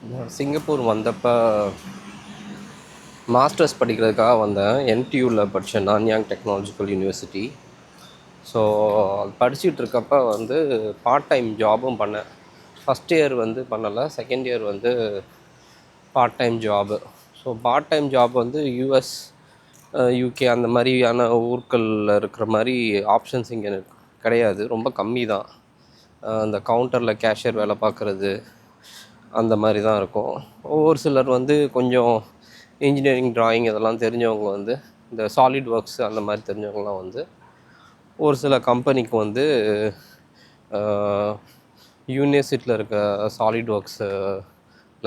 நான் சிங்கப்பூர் வந்தப்ப மாஸ்டர்ஸ் படிக்கிறதுக்காக வந்தேன். என்டியூவில் படித்தேன், நான்யாங் டெக்னாலஜிக்கல் யூனிவர்சிட்டி. ஸோ அது படிச்சுட்டு இருக்கப்ப வந்து பார்ட் டைம் ஜாபும் பண்ணேன். ஃபஸ்ட் இயர் வந்து பண்ணலை, செகண்ட் இயர் வந்து part time job. So part time job வந்து யூஎஸ், யூகே அந்த மாதிரியான ஊர்களில் இருக்கிற மாதிரி ஆப்ஷன்ஸ் இங்கே கிடையாது, ரொம்ப கம்மி தான். அந்த கவுண்டரில் கேஷியர் வேலை பார்க்குறது அந்த மாதிரி தான் இருக்கும். ஒவ்வொரு சிலர் வந்து கொஞ்சம் இன்ஜினியரிங், ட்ராயிங் இதெல்லாம் தெரிஞ்சவங்க வந்து இந்த சாலிட் ஒர்க்ஸ் அந்த மாதிரி தெரிஞ்சவங்களாம் வந்து ஒரு சில கம்பெனிக்கு வந்து யூனிவர்சிட்டியில் இருக்க சாலிட் ஒர்க்ஸ்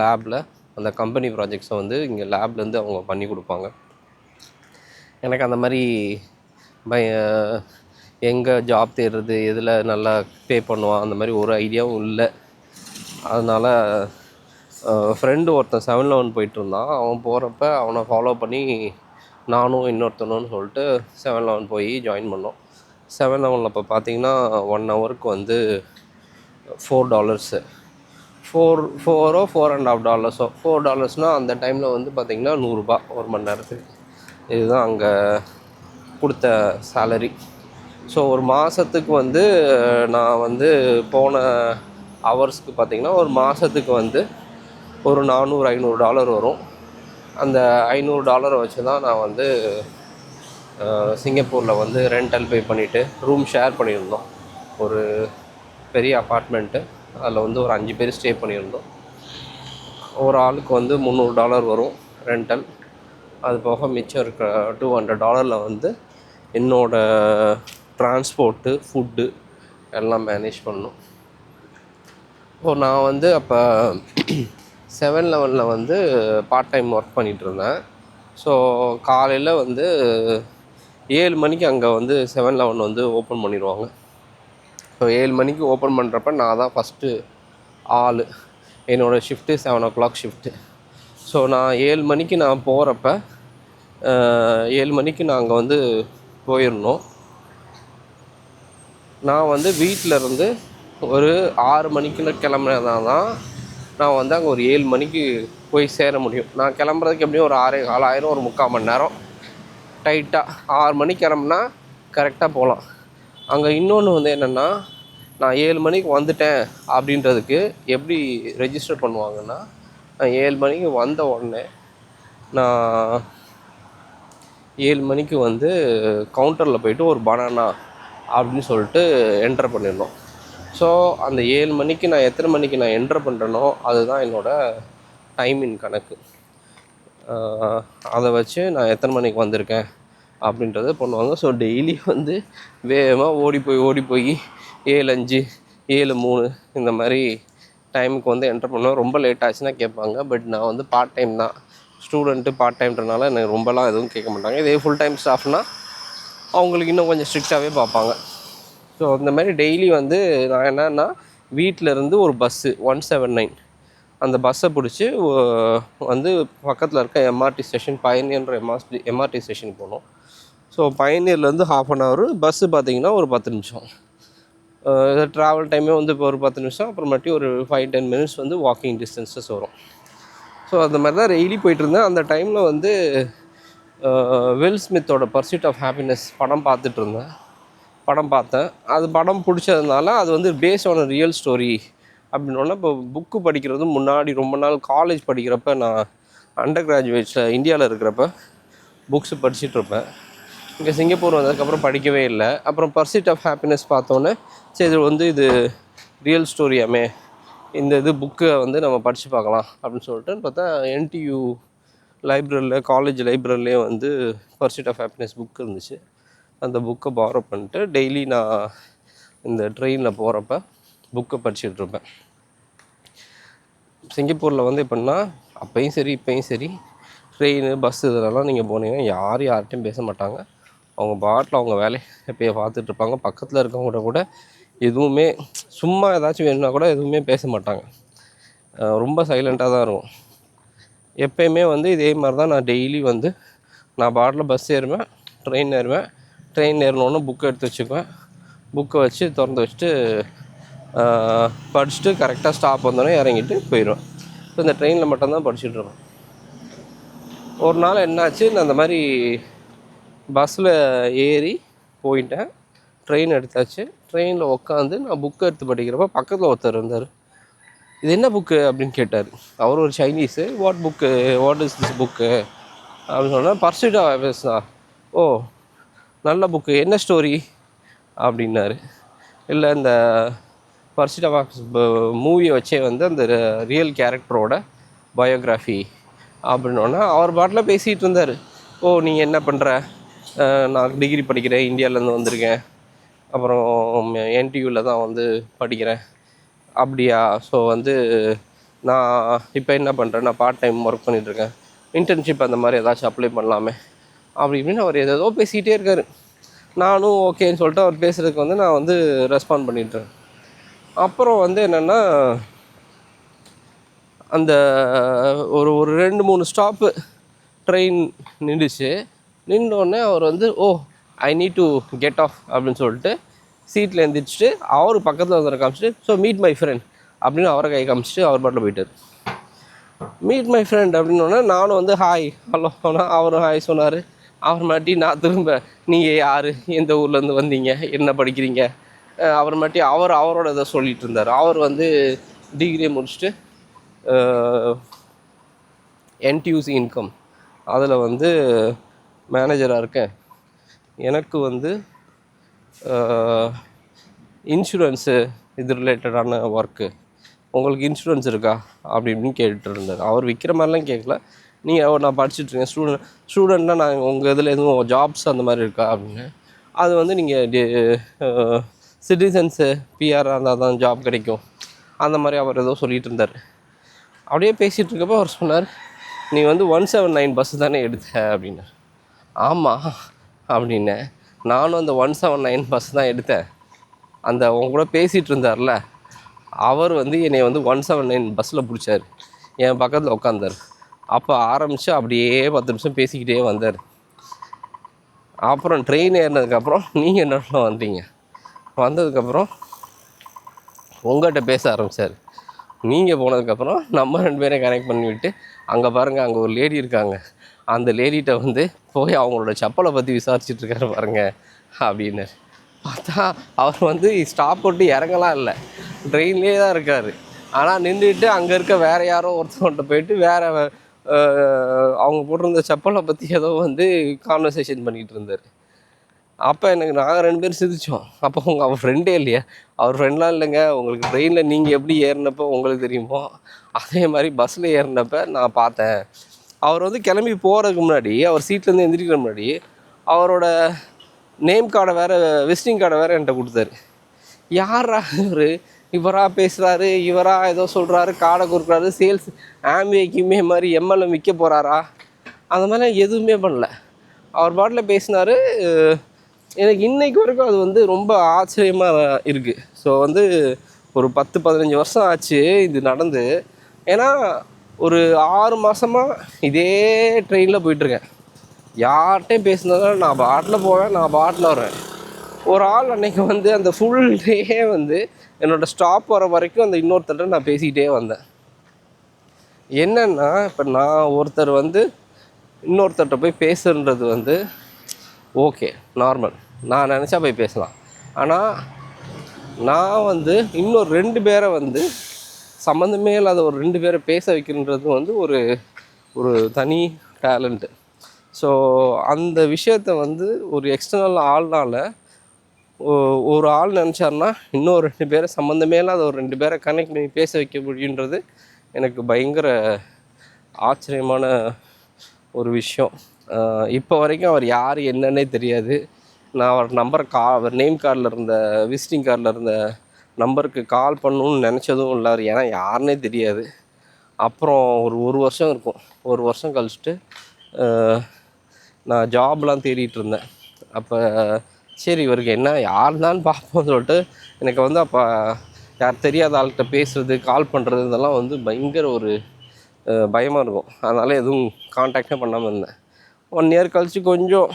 லேபில் அந்த கம்பெனி ப்ராஜெக்ட்ஸை வந்து இங்கே லேப்லேருந்து அவங்க பண்ணி கொடுப்பாங்க. எனக்கு அந்த மாதிரி எங்கே ஜாப் தேடுறது, எதில் நல்லா பே பண்ணுவான் அந்த மாதிரி ஒரு ஐடியாவும் இல்லை. அதனால் ஃப்ரெண்டு ஒருத்தன் 7-Eleven போயிட்டுருந்தான். அவன் போகிறப்ப அவனை ஃபாலோ பண்ணி நானும் இன்னொருத்தனுன்னு சொல்லிட்டு 7-Eleven போய் ஜாயின் பண்ணோம். 7-Elevenல் இப்போ பார்த்தீங்கன்னா 1 ஹவருக்கு வந்து $4, $4.5 $4 அந்த டைமில் வந்து பார்த்திங்கன்னா $100 ஒரு மணி நேரத்துக்கு. இதுதான் அங்கே கொடுத்த சேலரி. ஸோ ஒரு மாதத்துக்கு வந்து நான் வந்து போன ஹவர்ஸ்க்கு பார்த்திங்கன்னா ஒரு மாதத்துக்கு வந்து ஒரு $400-500 வரும். அந்த $500 வச்சு தான் நான் வந்து சிங்கப்பூரில் வந்து ரெண்டல் பே பண்ணிவிட்டு ரூம் ஷேர் பண்ணியிருந்தோம். ஒரு பெரிய அப்பார்ட்மெண்ட்டு, அதில் வந்து ஒரு 5 பேர் ஸ்டே பண்ணியிருந்தோம். ஒரு ஆளுக்கு வந்து $300 வரும் ரெண்டல். அது போக மிச்சம் இருக்க $200 வந்து என்னோடய ட்ரான்ஸ்போர்ட்டு, ஃபுட்டு எல்லாம் மேனேஜ் பண்ணணும். ஸோ நான் வந்து அப்போ 7-Elevenல் வந்து பார்ட் டைம் ஒர்க் பண்ணிகிட்ருந்தேன். ஸோ காலையில் வந்து 7 மணிக்கு அங்கே வந்து 7-Eleven வந்து ஓப்பன் பண்ணிடுவாங்க. ஸோ 7 மணிக்கு ஓப்பன் பண்ணுறப்ப நான் தான் ஃபஸ்ட்டு ஆள். என்னோடய ஷிஃப்ட்டு 7 o'clock ஷிஃப்ட்டு. ஸோ நான் 7 மணிக்கு நான் போகிறப்ப 7 மணிக்கு நான் அங்கே வந்து போயிடணும். நான் வந்து வீட்டிலருந்து ஒரு 6 மணிக்குள்ள கிளம்புனா தான் நான் வந்து அங்கே ஒரு 7 மணிக்கு போய் சேர முடியும். நான் கிளம்புறதுக்கு எப்படியும் ஒரு 6:15 ஆயிரும், ஒரு 3/4 மணி நேரம் டைட்டாக. 6 மணிக்கு கிளம்புனா கரெக்டாக போகலாம். அங்கே இன்னொன்று வந்து என்னென்னா, நான் 7 மணிக்கு வந்துட்டேன் அப்படின்றதுக்கு எப்படி ரெஜிஸ்டர் பண்ணுவாங்கன்னா, நான் 7 மணிக்கு வந்த உடனே நான் 7 மணிக்கு வந்து கவுண்டரில் போய்ட்டு ஒரு பனானா அப்படின்னு சொல்லிட்டு என்டர் பண்ணிடணும். ஸோ அந்த 7 மணிக்கு நான் எத்தனை மணிக்கு நான் என்டர் பண்ணுறேனோ அதுதான் என்னோடய டைமின் கணக்கு. அதை வச்சு நான் எத்தனை மணிக்கு வந்திருக்கேன் அப்படின்றத பண்ணுவாங்க. ஸோ டெய்லி வந்து வேகமாக ஓடி போய் 7:05 7:03 இந்த மாதிரி டைமுக்கு வந்து என்டர் பண்ணுவேன். ரொம்ப லேட் ஆச்சுன்னா கேட்பாங்க. பட் நான் வந்து பார்ட் டைம் தான், ஸ்டூடெண்ட்டு பார்ட் டைம்ன்றனால எனக்கு ரொம்பலாம் எதுவும் கேட்க மாட்டாங்க. இதே ஃபுல் டைம் ஸ்டாஃப்னால் அவங்களுக்கு இன்னும் கொஞ்சம் ஸ்ட்ரிக்டாகவே பார்ப்பாங்க. ஸோ இந்த மாதிரி டெய்லி வந்து நான் என்னென்னா, வீட்டிலேருந்து ஒரு பஸ்ஸு 179 அந்த பஸ்ஸை பிடிச்சி வந்து பக்கத்தில் இருக்க எம்ஆர்டி ஸ்டேஷன், பயனியர்ன்ற எம்ஆர்டி ஸ்டேஷன் போகணும். ஸோ பயனியர்லேருந்து 1/2 hour, பஸ்ஸு பார்த்திங்கன்னா ஒரு 10 நிமிஷம். ட்ராவல் டைமே வந்து இப்போ ஒரு 10 நிமிஷம், அப்புறமேட்டி ஒரு 5-10 minutes வந்து வாக்கிங் டிஸ்டன்ஸஸ் வரும். ஸோ அந்த மாதிரி தான் டெய்லி போயிட்டுருந்தேன். அந்த டைமில் வந்து வில் ஸ்மித்தோட பர்சூட் ஆஃப் ஹாப்பினஸ் படம் பார்த்தேன். அது படம் பிடிச்சதுனால அது வந்து பேஸ்ட் ஆன் ரியல் ஸ்டோரி அப்படின்னோடனே, இப்போ புக்கு படிக்கிறது முன்னாடி ரொம்ப நாள் காலேஜ் படிக்கிறப்ப, நான் அண்டர் கிராஜுவேட்ஸில் இந்தியாவில் இருக்கிறப்ப புக்ஸு படிச்சுட்ருப்பேன். இங்கே சிங்கப்பூர் வந்ததுக்கப்புறம் படிக்கவே இல்லை. அப்புறம் பர்சூட் ஆஃப் ஹாப்பினஸ் பார்த்தோன்னே, சரி இது வந்து இது ரியல் ஸ்டோரியாமே, இந்த இது புக்கை வந்து நம்ம படித்து பார்க்கலாம் அப்படின்னு சொல்லிட்டு பார்த்தா, என்டியூ லைப்ரரியில், காலேஜ் லைப்ரரியிலே வந்து பர்சூட் ஆஃப் ஹாப்பினஸ் புக் இருந்துச்சு. அந்த புக்கை பாரோ பண்ணிட்டு டெய்லி நான் இந்த ட்ரெயினில் போகிறப்ப புக்கை படிச்சுட்ருப்பேன். சிங்கப்பூரில் வந்து எப்படின்னா, அப்பையும் சரி இப்போயும் சரி, ட்ரெயின், பஸ்ஸு இதெல்லாம் நீங்கள் போனீங்கன்னா யார்கிட்டையும் பேச மாட்டாங்க. அவங்க பாட்டில் அவங்க வேலையை எப்போயே பார்த்துட்ருப்பாங்க. பக்கத்தில் இருக்கவங்க கூட எதுவுமே, சும்மா ஏதாச்சும் வேணுன்னா கூட எதுவுமே பேச மாட்டாங்க. ரொம்ப சைலண்ட்டாக தான் இருக்கும். எப்போயுமே வந்து இதே மாதிரி தான் நான் டெய்லி வந்து நான் பாட்டில் பஸ் ஏறுவேன், ட்ரெயின் ஏறுவேன். ட்ரெயின் ஏறினோன்னு புக்கை எடுத்து வச்சுக்குவேன். புக்கை வச்சு திறந்து வச்சுட்டு படிச்சுட்டு கரெக்டாக ஸ்டாப் வந்தோடனே இறங்கிட்டு போயிடுவேன். ஸோ இந்த ட்ரெயினில் மட்டும்தான் படிச்சுட்ருப்பேன். ஒரு நாள் என்னாச்சு, நான் அந்த மாதிரி பஸ்ஸில் ஏறி போயிட்டேன். ட்ரெயின் எடுத்தாச்சு. ட்ரெயினில் உட்காந்து நான் புக்கை எடுத்து படிக்கிறப்ப பக்கத்தில் ஒருத்தர் இருந்தார். இது என்ன புக்கு அப்படின்னு கேட்டார். அவர் ஒரு Chinese. What is this book அப்படின்னு சொன்னால், பர்சூட் ஆஃப் ஹாப்பினஸ் தான். ஓ, நல்ல புக்கு, என்ன ஸ்டோரி அப்படின்னாரு. இல்லை, இந்த பர்சூட் ஆஃப் ஹாப்பினஸ் மூவியை வச்சே வந்து அந்த ரியல் கேரக்டரோட பயோகிராஃபி அப்படின்னோடனே அவர் பாட்டில் பேசிகிட்டு இருந்தார். ஓ, நீங்கள் என்ன பண்ணுற? நான் டிகிரி படிக்கிறேன், இந்தியாவிலேருந்து வந்திருக்கேன், அப்புறம் என்டியூவில் தான் வந்து படிக்கிறேன். அப்படியா? ஸோ வந்து நான் இப்போ என்ன பண்ணுறேன், நான் பார்ட் டைம் ஒர்க் பண்ணிகிட்ருக்கேன், இன்டர்ன்ஷிப் அந்த மாதிரி ஏதாச்சும் அப்ளை பண்ணலாமே அப்படி இப்படின்னு அவர் ஏதோ பேசிக்கிட்டே இருக்கார். நானும் ஓகேன்னு சொல்லிட்டு அவர் பேசுகிறதுக்கு வந்து நான் வந்து ரெஸ்பாண்ட் பண்ணிட்டுருக்கேன். அப்புறம் வந்து என்னென்னா, அந்த ஒரு 2-3 ஸ்டாப்பு ட்ரெயின் நின்றுச்சு. நின்றோடனே அவர் வந்து oh, I need to get off அப்படின்னு சொல்லிட்டு சீட்டில் எழுந்திரிச்சிட்டு அவர் பக்கத்தில் வந்து காமிச்சிட்டு, ஸோ மீட் மை ஃப்ரெண்ட் அப்படின்னு அவரை கை காமிச்சிட்டு அவர் பாட்டில் போயிட்டார். மீட் மை ஃப்ரெண்ட் அப்படின்னோடனே நானும் வந்து ஹாய் ஹலோ சொன்னால் அவரும் ஹாய் சொன்னார். அவர் மாட்டி நான் திரும்ப நீங்கள் யார், எந்த ஊர்லேருந்து வந்தீங்க, என்ன படிக்கிறீங்க, அவர் மாட்டி அவரோட இதை சொல்லிகிட்டு இருந்தார். அவர் வந்து டிகிரியை முடிச்சுட்டு என்டியூசி இன்கம் அதில் வந்து மேனேஜராக இருக்கேன். எனக்கு வந்து இன்சூரன்ஸு இது ரிலேட்டடான ஒர்க்கு, உங்களுக்கு இன்சூரன்ஸ் இருக்கா அப்படின்னு கேட்டுட்டு இருந்தார். அவர் விற்கிற மாதிரிலாம் கேட்கல. நீங்கள் நான் படிச்சுட்ருக்கேன், ஸ்டூடெண்ட்னா நான் உங்கள் இதில் எதுவும் ஜாப்ஸ் அந்த மாதிரி இருக்கா அப்படின்னு. அது வந்து நீங்கள் சிட்டிசன்ஸு பிஆராக இருந்தால் தான் ஜாப் கிடைக்கும் அந்த மாதிரி அவர் ஏதோ சொல்லிகிட்டு இருந்தார். அப்படியே பேசிகிட்டு இருக்கப்போ அவர் சொன்னார், நீ வந்து 179 பஸ்ஸு தானே எடுத்த அப்படின்னார். ஆமாம் அப்படின்னேன். நானும் அந்த 179 பஸ் தான் எடுத்தேன். அந்த அவங்க கூட பேசிகிட்டு இருந்தார்ல, அவர் வந்து என்னை வந்து 179 பஸ்ஸில் பிடிச்சார், என் பக்கத்தில் உட்காந்தார். அப்போ ஆரம்பித்து அப்படியே 10 நிமிஷம் பேசிக்கிட்டே வந்தார். அப்புறம் ட்ரெயின் ஏறினதுக்கப்புறம் நீங்கள் என்ன வந்தீங்க, வந்ததுக்கப்புறம் உங்கள்கிட்ட பேச ஆரம்பித்தார். நீங்கள் போனதுக்கப்புறம் நம்ம 2 பேரையும் கனெக்ட் பண்ணிவிட்டு, அங்கே பாருங்கள், அங்கே ஒரு லேடி இருக்காங்க, அந்த லேடிகிட்ட வந்து போய் அவங்களோட செப்பலை பற்றி விசாரிச்சுட்ருக்காரு பாருங்கள் அப்படின்னு. பார்த்தா அவர் வந்து ஸ்டாப் போட்டு இறங்கலாம் இல்லை, ட்ரெயின்லேயே தான் இருக்கார். ஆனால் நின்றுட்டு அங்கே இருக்க வேறு யாரோ ஒருத்தவங்கள்ட்ட போயிட்டு வேறு அவங்க போட்டிருந்த செப்பலை பற்றி ஏதோ வந்து கான்வர்சேஷன் பண்ணிகிட்டு இருந்தார். அப்போ எனக்கு நாங்கள் 2 பேரும் சிரித்தோம். அப்போ அவர் ஃப்ரெண்டே இல்லையா? அவர் ஃப்ரெண்ட்லாம் இல்லைங்க, உங்களுக்கு ட்ரெயினில் நீங்கள் எப்படி ஏறினப்போ உங்களுக்கு தெரியுமோ அதே மாதிரி பஸ்ஸில் ஏறினப்போ நான் பார்த்தேன். அவர் வந்து கிளம்பி போகிறதுக்கு முன்னாடி, அவர் சீட்லேருந்து எந்திரிக்கிற முன்னாடி அவரோட நேம் கார்டை வேறு, விசிட்டிங் கார்டை வேறு என்கிட்ட கொடுத்தாரு. யாரா இவர், இவராக பேசுகிறாரு, இவராக ஏதோ சொல்கிறாரு, கார்டை கொடுக்குறாரு, சேல்ஸ் ஆம்பிவேக்குமே மாதிரி எம்எல்எம் விற்க போகிறாரா, அந்த மாதிரிலாம் எதுவுமே பண்ணல. அவர் பாட்டில் பேசினார். எனக்கு இன்றைக்கு வரைக்கும் அது வந்து ரொம்ப ஆச்சரியமாக இருக்குது. ஸோ வந்து ஒரு 10-15 வருஷம் ஆச்சு இது நடந்து. ஏன்னா ஒரு 6 மாதமாக இதே ட்ரெயினில் போயிட்டுருக்கேன். யார்கிட்டையும் பேசினதால நான் பாட்டில் போவேன், நான் பாட்டில் வரேன். ஒரு ஆள் அன்றைக்கி வந்து அந்த ஃபுல் டே வந்து என்னோடய ஸ்டாப் வர வரைக்கும் அந்த இன்னொருத்தர்கிட்ட நான் பேசிக்கிட்டே வந்தேன். என்னென்னா, இப்போ நான் ஒருத்தர் வந்து இன்னொருத்தர்கிட்ட போய் பேசுன்றது வந்து ஓகே, நார்மல், நான் நினச்சா போய் பேசலாம். ஆனால் நான் வந்து இன்னொரு 2 பேரை வந்து சம்மந்தமே இல்லாத ஒரு 2 பேரை பேச வைக்கின்றது வந்து ஒரு ஒரு தனி டேலண்ட்டு. ஸோ அந்த விஷயத்த வந்து ஒரு எக்ஸ்டர்னல் ஆள்னால் ஒரு ஆள் நினச்சாருன்னா இன்னொரு 2 பேரை சம்மந்தமே இல்லாத ஒரு 2 பேரை கனெக்ட் பண்ணி பேச வைக்க முடியுன்றது எனக்கு பயங்கர ஆச்சரியமான ஒரு விஷயம். இப்போ வரைக்கும் அவர் யார் என்னன்னே தெரியாது. நான் அவர் நம்பர் அவர் நேம் கார்டில் இருந்த, விசிட்டிங் கார்டில் இருந்த நம்பருக்கு கால் பண்ணணுன்னு நினச்சதும் இல்லை. அவர் ஏன்னா யாருன்னே தெரியாது. அப்புறம் ஒரு வருஷம் இருக்கும். 1 வருஷம் கழிச்சிட்டு நான் ஜாப்லாம் தேடிட்டு இருந்தேன். அப்போ சரி, இவருக்கு என்ன யார் தான் பார்ப்போம்னு சொல்லிட்டு எனக்கு வந்து அப்போ யார் தெரியாத ஆள்கிட்ட பேசுகிறது, கால் பண்ணுறது, இதெல்லாம் வந்து பயங்கர ஒரு பயமாக இருக்கும். அதனால் எதுவும் கான்டாக்டே பண்ணாமல் இருந்தேன். 1 இயர் கழித்து கொஞ்சம்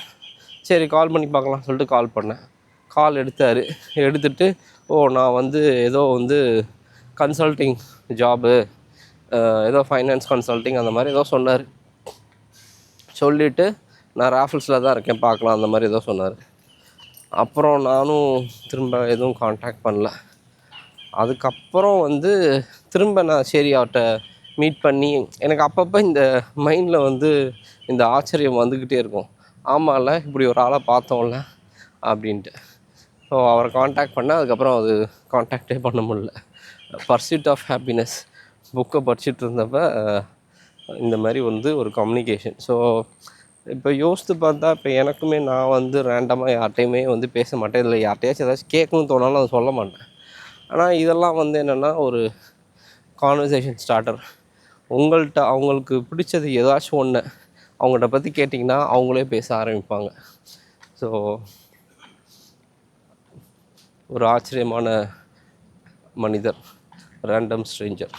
சரி கால் பண்ணி பார்க்கலாம் சொல்லிட்டு கால் பண்ணேன். கால் எடுத்தார். எடுத்துகிட்டு ஓ, நான் வந்து ஏதோ வந்து கன்சல்டிங் ஜாபு ஏதோ ஃபைனான்ஸ் கன்சல்ட்டிங் அந்த மாதிரி ஏதோ சொன்னார். சொல்லிவிட்டு நான் ராஃபிள்ஸில் தான் இருக்கேன் பார்க்கலாம் அந்த மாதிரி ஏதோ சொன்னார். அப்புறம் நானும் திரும்ப எதுவும் காண்டாக்ட் பண்ணல. அதுக்கப்புறம் வந்து திரும்ப நான் சரி அவர்கிட்ட மீட் பண்ணி எனக்கு அப்பப்போ இந்த மைண்டில் வந்து இந்த ஆச்சரியம் வந்துக்கிட்டே இருக்கும். ஆமாம்ல இப்படி ஒரு ஆளை பார்த்தோம்ல அப்படின்ட்டு. ஸோ அவரை காண்டாக்ட் பண்ணேன். அதுக்கப்புறம் அது காண்டாக்டே பண்ண முடியல. பர்சூட் ஆஃப் ஹாப்பினஸ் புக்கை படிச்சுட்டு இருந்தப்போ இந்த மாதிரி வந்து ஒரு கம்யூனிகேஷன். ஸோ இப்போ யோசித்து பார்த்தா இப்போ எனக்குமே நான் வந்து ரேண்டமாக யார்கிட்டையுமே வந்து பேச மாட்டேன். இதில் யார்கிட்டையாச்சும் ஏதாச்சும் கேட்கணும்னு தோணாலும் அதை சொல்ல மாட்டேன். ஆனால் இதெல்லாம் வந்து என்னென்னா ஒரு கான்வர்சேஷன் ஸ்டார்டர். உங்கள்கிட்ட அவங்களுக்கு பிடிச்சது ஏதாச்சும் ஒன்று அவங்கள்ட்ட பற்றி கேட்டிங்கன்னா அவங்களே பேச ஆரம்பிப்பாங்க. ஸோ ஒரு ஆச்சரியமான மனிதர், ரேண்டம் ஸ்ட்ரேஞ்சர்.